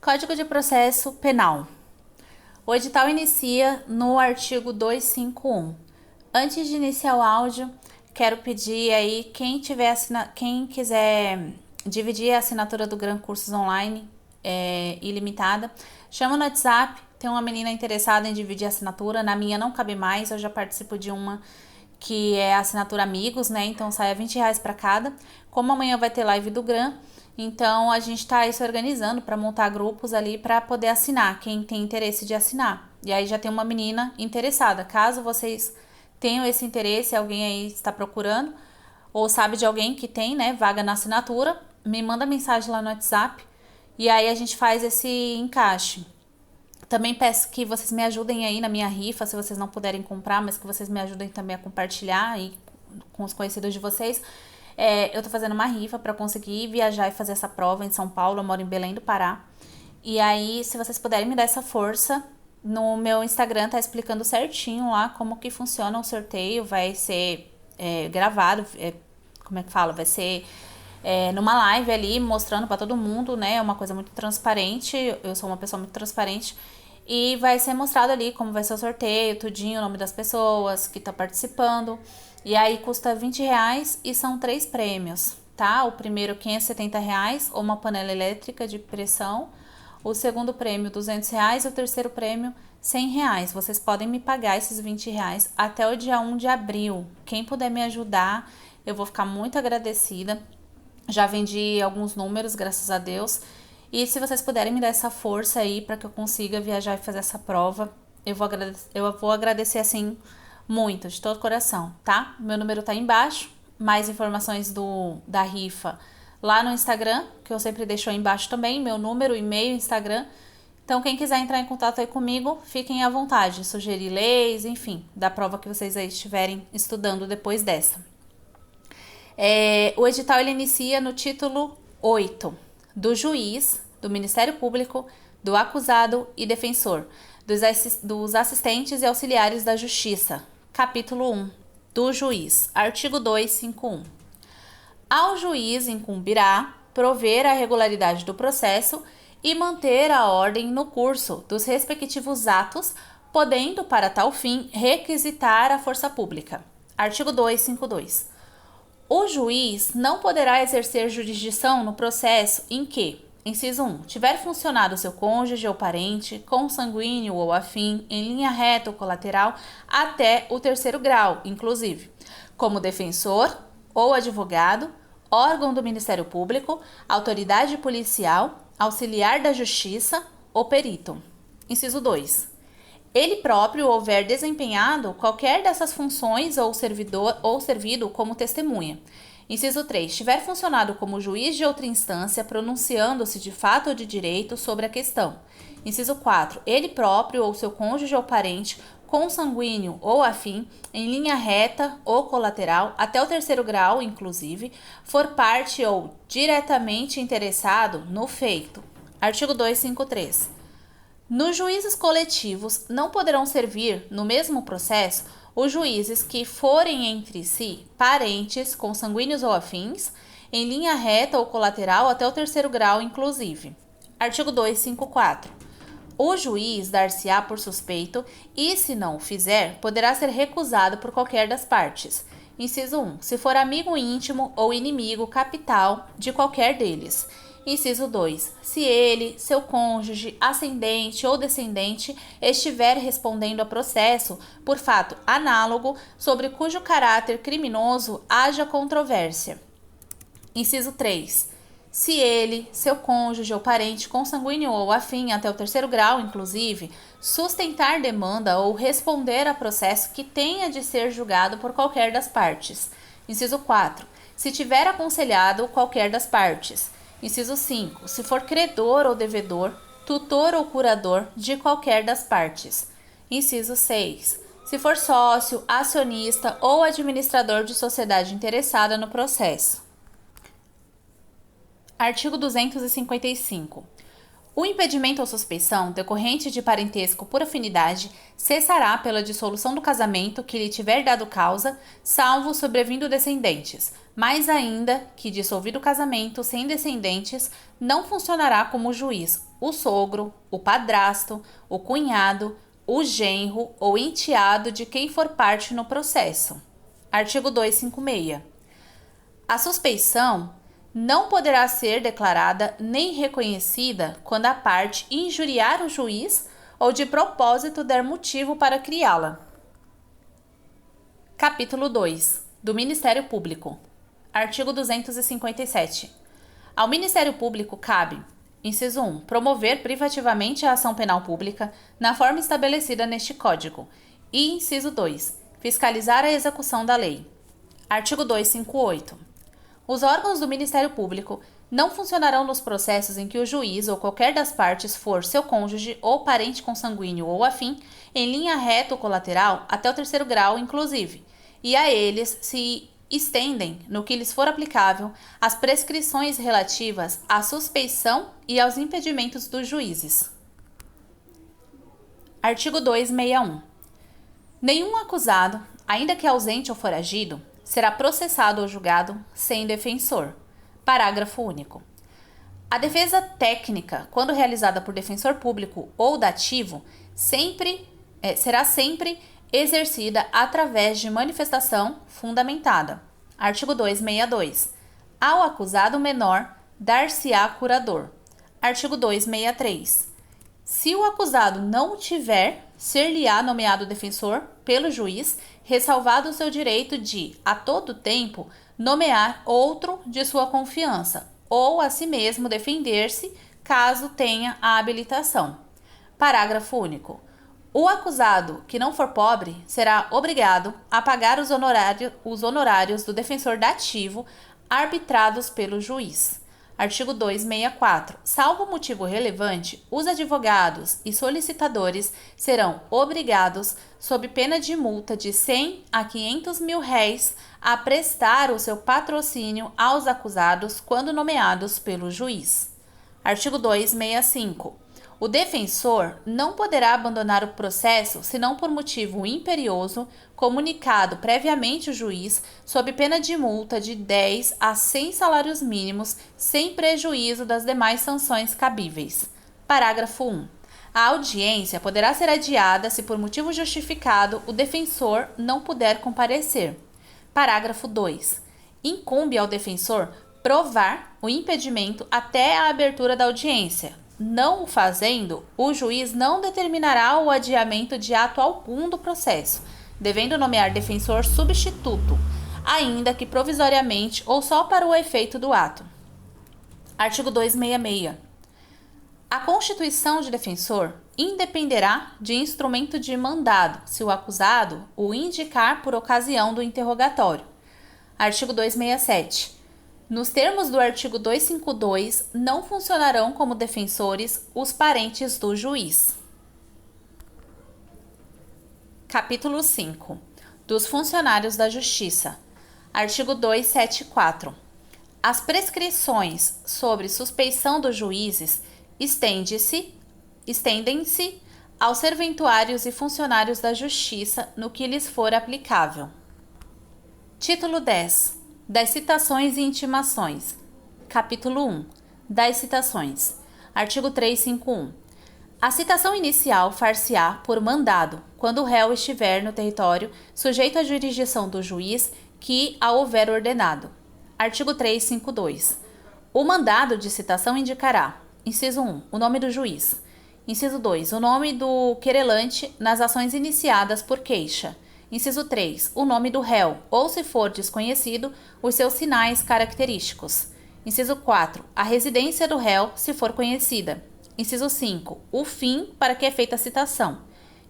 Código de Processo Penal. O edital inicia no artigo 251. Antes de iniciar o áudio, quero pedir aí quem quiser dividir a assinatura do Gran Cursos Online ilimitada, chama no WhatsApp. Tem uma menina interessada em dividir a assinatura. Na minha não cabe mais, eu já participo de uma que é a assinatura Amigos, né? Então sai R$20 para cada. Como amanhã vai ter live do Gran, então a gente tá aí se organizando para montar grupos ali para poder assinar, quem tem interesse de assinar. E aí já tem uma menina interessada. Caso vocês tenham esse interesse, alguém aí está procurando ou sabe de alguém que tem, né, vaga na assinatura, me manda mensagem lá no WhatsApp e aí a gente faz esse encaixe. Também peço que vocês me ajudem aí na minha rifa, se vocês não puderem comprar, mas que vocês me ajudem também a compartilhar aí com os conhecidos de vocês. Eu tô fazendo uma rifa para conseguir viajar e fazer essa prova em São Paulo. Eu moro em Belém do Pará. E aí, se vocês puderem me dar essa força, no meu Instagram tá explicando certinho lá como que funciona o sorteio. Vai ser gravado, como é que fala? Vai ser numa live ali, mostrando para todo mundo, né? É uma coisa muito transparente. Eu sou uma pessoa muito transparente. E vai ser mostrado ali como vai ser o sorteio, tudinho, o nome das pessoas que tá participando. E aí custa R$20 e são 3 prêmios, tá? O primeiro R$570, ou uma panela elétrica de pressão. O segundo prêmio R$200 e o terceiro prêmio R$100. Vocês podem me pagar esses R$20 até o dia 1 de abril. Quem puder me ajudar, eu vou ficar muito agradecida. Já vendi alguns números, graças a Deus. E se vocês puderem me dar essa força aí para que eu consiga viajar e fazer essa prova, eu vou agradecer assim muito, de todo o coração, tá? Meu número tá aí embaixo. Mais informações da rifa lá no Instagram, que eu sempre deixo aí embaixo também, meu número, e-mail, Instagram. Então, quem quiser entrar em contato aí comigo, fiquem à vontade, sugerir leis, enfim, da prova que vocês aí estiverem estudando depois dessa. O edital ele inicia no título 8, do juiz, do Ministério Público, do acusado e defensor, dos assistentes e auxiliares da Justiça. Capítulo 1, do juiz, artigo 251. Ao juiz incumbirá prover a regularidade do processo e manter a ordem no curso dos respectivos atos, podendo, para tal fim, requisitar a força pública. Artigo 252. O juiz não poderá exercer jurisdição no processo em que, inciso 1, tiver funcionado seu cônjuge ou parente, consanguíneo ou afim, em linha reta ou colateral, até o 3º grau, inclusive, como defensor ou advogado, órgão do Ministério Público, autoridade policial, auxiliar da Justiça ou perito. Inciso 2. Ele próprio houver desempenhado qualquer dessas funções ou servido como testemunha. Inciso 3. Tiver funcionado como juiz de outra instância, pronunciando-se de fato ou de direito sobre a questão. Inciso 4. Ele próprio ou seu cônjuge ou parente, consanguíneo ou afim, em linha reta ou colateral, até o 3º grau, inclusive, for parte ou diretamente interessado no feito. Artigo 253. Nos juízes coletivos, não poderão servir, no mesmo processo, os juízes que forem entre si parentes, consanguíneos ou afins, em linha reta ou colateral até o 3º grau, inclusive. Artigo 254. O juiz dar-se-á por suspeito e, se não o fizer, poderá ser recusado por qualquer das partes. Inciso 1. Se for amigo íntimo ou inimigo capital de qualquer deles. Inciso 2. Se ele, seu cônjuge, ascendente ou descendente estiver respondendo a processo por fato análogo sobre cujo caráter criminoso haja controvérsia. Inciso 3. Se ele, seu cônjuge ou parente consanguíneo ou afim até o 3º grau, inclusive, sustentar demanda ou responder a processo que tenha de ser julgado por qualquer das partes. Inciso 4. Se tiver aconselhado qualquer das partes. Inciso 5. Se for credor ou devedor, tutor ou curador de qualquer das partes. Inciso 6. Se for sócio, acionista ou administrador de sociedade interessada no processo. Artigo 255. O impedimento ou suspeição decorrente de parentesco por afinidade cessará pela dissolução do casamento que lhe tiver dado causa, salvo sobrevindo descendentes, mais ainda que dissolvido o casamento sem descendentes, não funcionará como juiz o sogro, o padrasto, o cunhado, o genro ou enteado de quem for parte no processo. Artigo 256. A suspeição não poderá ser declarada nem reconhecida quando a parte injuriar o juiz ou de propósito der motivo para criá-la. Capítulo 2. Do Ministério Público. Artigo 257. Ao Ministério Público cabe: inciso 1. Promover privativamente a ação penal pública na forma estabelecida neste Código. E inciso 2. Fiscalizar a execução da lei. Artigo 258. Os órgãos do Ministério Público não funcionarão nos processos em que o juiz ou qualquer das partes for seu cônjuge ou parente consanguíneo ou afim, em linha reta ou colateral até o 3º grau, inclusive, e a eles se estendem, no que lhes for aplicável, as prescrições relativas à suspeição e aos impedimentos dos juízes. Artigo 261. Nenhum acusado, ainda que ausente ou foragido, será processado ou julgado sem defensor. Parágrafo único. A defesa técnica, quando realizada por defensor público ou dativo, será sempre exercida através de manifestação fundamentada. Artigo 262. Ao acusado menor, dar-se-á curador. Artigo 263. Se o acusado não o tiver, ser-lhe-á nomeado defensor pelo juiz, ressalvado o seu direito de, a todo tempo, nomear outro de sua confiança, ou a si mesmo defender-se, caso tenha a habilitação. Parágrafo único. O acusado que não for pobre será obrigado a pagar os honorários do defensor dativo arbitrados pelo juiz. Artigo 264. Salvo motivo relevante, os advogados e solicitadores serão obrigados, sob pena de multa de 100 a 500 mil réis, a prestar o seu patrocínio aos acusados quando nomeados pelo juiz. Artigo 265. O defensor não poderá abandonar o processo senão por motivo imperioso, comunicado previamente o juiz, sob pena de multa de 10 a 100 salários mínimos, sem prejuízo das demais sanções cabíveis. Parágrafo 1. A audiência poderá ser adiada se por motivo justificado o defensor não puder comparecer. Parágrafo 2. Incumbe ao defensor provar o impedimento até a abertura da audiência. Não o fazendo, o juiz não determinará o adiamento de ato algum do processo, devendo nomear defensor substituto, ainda que provisoriamente ou só para o efeito do ato. Artigo 266. A constituição de defensor independerá de instrumento de mandado, se o acusado o indicar por ocasião do interrogatório. Artigo 267. Nos termos do artigo 252, não funcionarão como defensores os parentes do juiz. Capítulo 5. Dos funcionários da Justiça. Artigo 274. As prescrições sobre suspeição dos juízes estendem-se aos serventuários e funcionários da Justiça no que lhes for aplicável. Título 10. Das citações e intimações. Capítulo 1. Das citações. Artigo 351. A citação inicial far-se-á por mandado, quando o réu estiver no território sujeito à jurisdição do juiz que a houver ordenado. Artigo 352. O mandado de citação indicará: inciso 1. O nome do juiz. Inciso 2. O nome do querelante nas ações iniciadas por queixa. Inciso 3. O nome do réu, ou, se for desconhecido, os seus sinais característicos. Inciso 4. A residência do réu, se for conhecida. Inciso 5. O fim para que é feita a citação.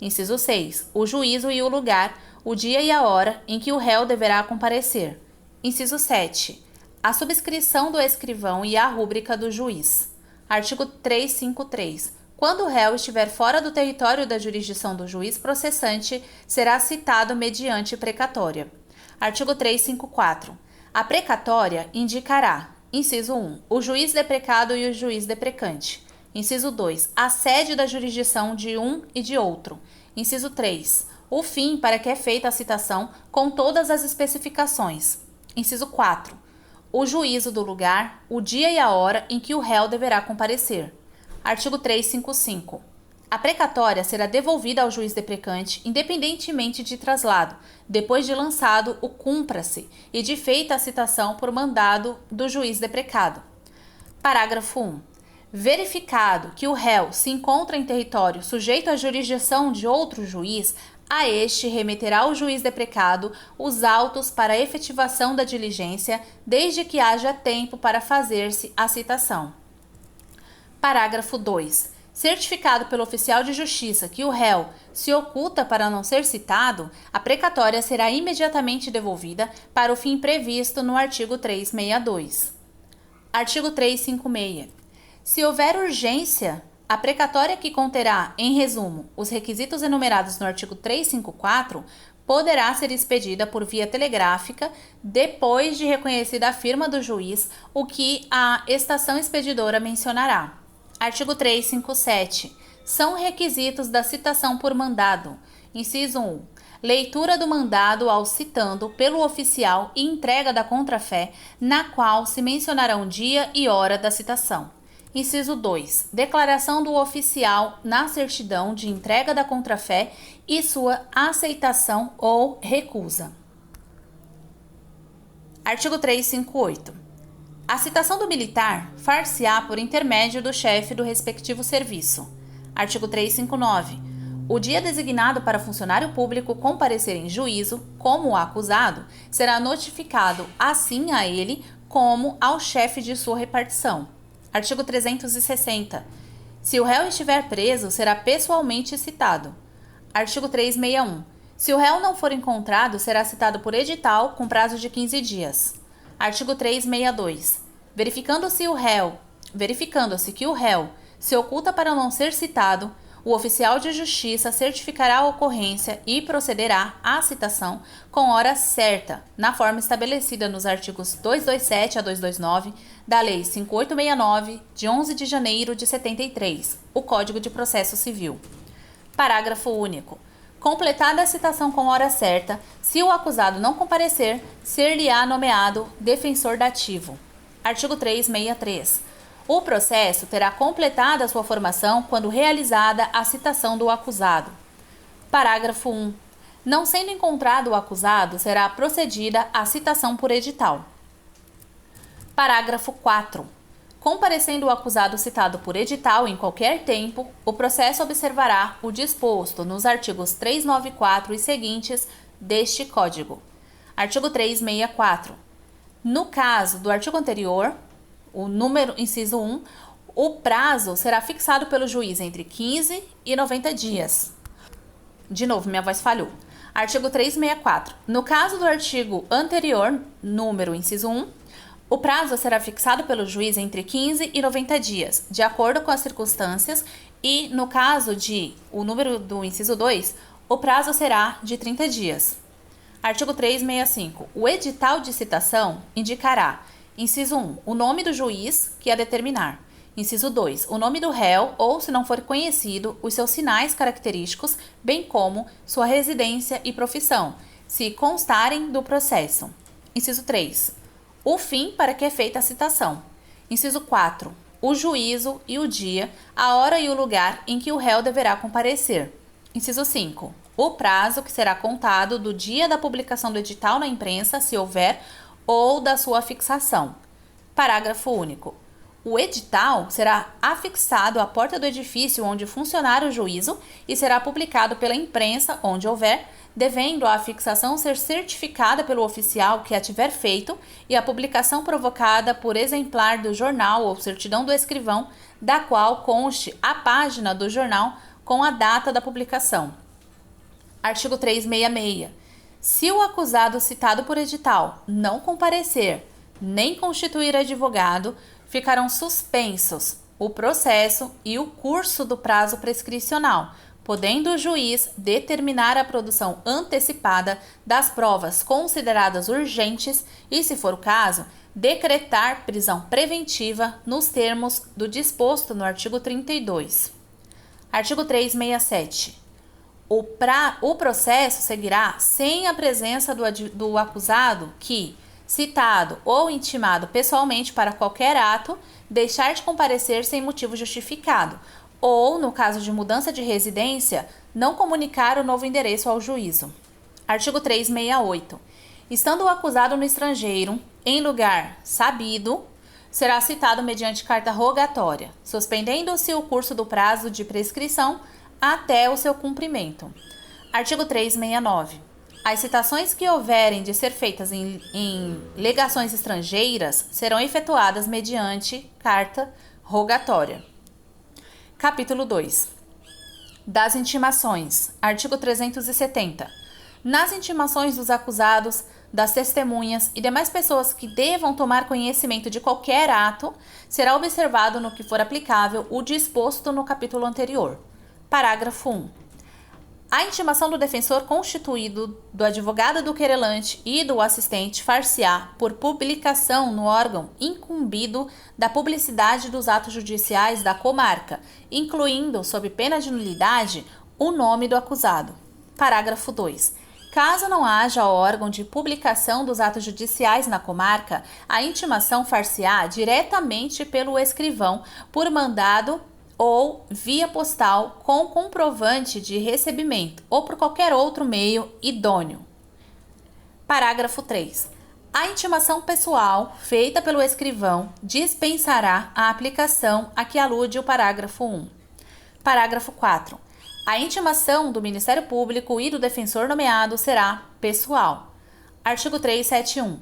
Inciso 6. O juízo e o lugar, o dia e a hora em que o réu deverá comparecer. Inciso 7. A subscrição do escrivão e a rúbrica do juiz. Artigo 353. Quando o réu estiver fora do território da jurisdição do juiz processante, será citado mediante precatória. Artigo 354. A precatória indicará: inciso 1. O juiz deprecado e o juiz deprecante. Inciso 2. A sede da jurisdição de um e de outro. Inciso 3. O fim para que é feita a citação com todas as especificações. Inciso 4. O juízo do lugar, o dia e a hora em que o réu deverá comparecer. Artigo 355. A precatória será devolvida ao juiz deprecante independentemente de traslado, depois de lançado o cúmplice e de feita a citação por mandado do juiz deprecado. Parágrafo 1. Verificado que o réu se encontra em território sujeito à jurisdição de outro juiz, a este remeterá ao juiz deprecado os autos para a efetivação da diligência, desde que haja tempo para fazer-se a citação. Parágrafo 2. Certificado pelo oficial de justiça que o réu se oculta para não ser citado, a precatória será imediatamente devolvida para o fim previsto no artigo 362. Artigo 356. Se houver urgência, a precatória que conterá, em resumo, os requisitos enumerados no artigo 354, poderá ser expedida por via telegráfica depois de reconhecida a firma do juiz, o que a estação expedidora mencionará. Artigo 357. São requisitos da citação por mandado. Inciso 1. Leitura do mandado ao citando pelo oficial e entrega da contrafé, na qual se mencionarão dia e hora da citação. Inciso 2. Declaração do oficial na certidão de entrega da contrafé e sua aceitação ou recusa. Artigo 358. A citação do militar far-se-á por intermédio do chefe do respectivo serviço. Artigo 359. O dia designado para funcionário público comparecer em juízo, como o acusado, será notificado assim a ele como ao chefe de sua repartição. Artigo 360. Se o réu estiver preso, será pessoalmente citado. Artigo 361. Se o réu não for encontrado, será citado por edital com prazo de 15 dias. Artigo 362. Verificando-se que o réu se oculta para não ser citado, o oficial de justiça certificará a ocorrência e procederá à citação com hora certa, na forma estabelecida nos artigos 227 a 229 da Lei 5869, de 11 de janeiro de 73, o Código de Processo Civil. Parágrafo único. Completada a citação com hora certa, se o acusado não comparecer, ser-lhe-á nomeado defensor dativo. Artigo 363. O processo terá completada a sua formação quando realizada a citação do acusado. Parágrafo 1. Não sendo encontrado o acusado, será procedida a citação por edital. Parágrafo 4. Comparecendo o acusado citado por edital em qualquer tempo, o processo observará o disposto nos artigos 394 e seguintes deste Código. Artigo 364. No caso do artigo anterior, o número inciso 1, o prazo será fixado pelo juiz entre 15 e 90 dias. De novo, minha voz falhou. Artigo 364. No caso do artigo anterior, número inciso 1, o prazo será fixado pelo juiz entre 15 e 90 dias, de acordo com as circunstâncias, e no caso de o número do inciso 2, o prazo será de 30 dias. Artigo 365. O edital de citação indicará: inciso 1, o nome do juiz que a determinar. Inciso 2, o nome do réu ou, se não for conhecido, os seus sinais característicos, bem como sua residência e profissão, se constarem do processo. Inciso 3, o fim para que é feita a citação. Inciso 4, o juízo e o dia, a hora e o lugar em que o réu deverá comparecer. Inciso 5, o prazo que será contado do dia da publicação do edital na imprensa, se houver, ou da sua fixação. Parágrafo único. O edital será afixado à porta do edifício onde funcionar o juízo e será publicado pela imprensa onde houver, devendo a afixação ser certificada pelo oficial que a tiver feito e a publicação provocada por exemplar do jornal ou certidão do escrivão, da qual conste a página do jornal com a data da publicação. Artigo 366. Se o acusado citado por edital não comparecer, nem constituir advogado, ficarão suspensos o processo e o curso do prazo prescricional, podendo o juiz determinar a produção antecipada das provas consideradas urgentes e, se for o caso, decretar prisão preventiva nos termos do disposto no artigo 32. Artigo 367. O processo seguirá sem a presença do acusado que, citado ou intimado pessoalmente para qualquer ato, deixar de comparecer sem motivo justificado, ou, no caso de mudança de residência, não comunicar o novo endereço ao juízo. Artigo 368. Estando o acusado no estrangeiro, em lugar sabido, será citado mediante carta rogatória, suspendendo-se o curso do prazo de prescrição até o seu cumprimento. Artigo 369. As citações que houverem de ser feitas em legações estrangeiras serão efetuadas mediante carta rogatória. Capítulo 2. Das intimações. Artigo 370. Nas intimações dos acusados, das testemunhas e demais pessoas que devam tomar conhecimento de qualquer ato, será observado no que for aplicável o disposto no capítulo anterior. Parágrafo 1. A intimação do defensor constituído, do advogado do querelante e do assistente far-se-á por publicação no órgão incumbido da publicidade dos atos judiciais da comarca, incluindo, sob pena de nulidade, o nome do acusado. Parágrafo 2. Caso não haja órgão de publicação dos atos judiciais na comarca, a intimação far-se-á diretamente pelo escrivão, por mandado ou via postal com comprovante de recebimento ou por qualquer outro meio idôneo. Parágrafo 3. A intimação pessoal feita pelo escrivão dispensará a aplicação a que alude o parágrafo 1. Parágrafo 4. A intimação do Ministério Público e do defensor nomeado será pessoal. Artigo 371.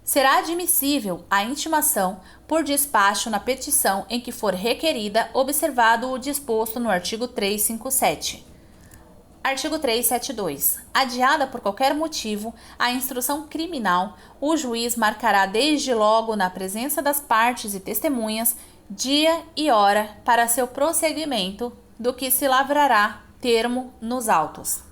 Será admissível a intimação por despacho na petição em que for requerida, observado o disposto no artigo 357. Artigo 372. Adiada por qualquer motivo a instrução criminal, o juiz marcará desde logo, na presença das partes e testemunhas, dia e hora para seu prosseguimento, do que se lavrará termo nos autos.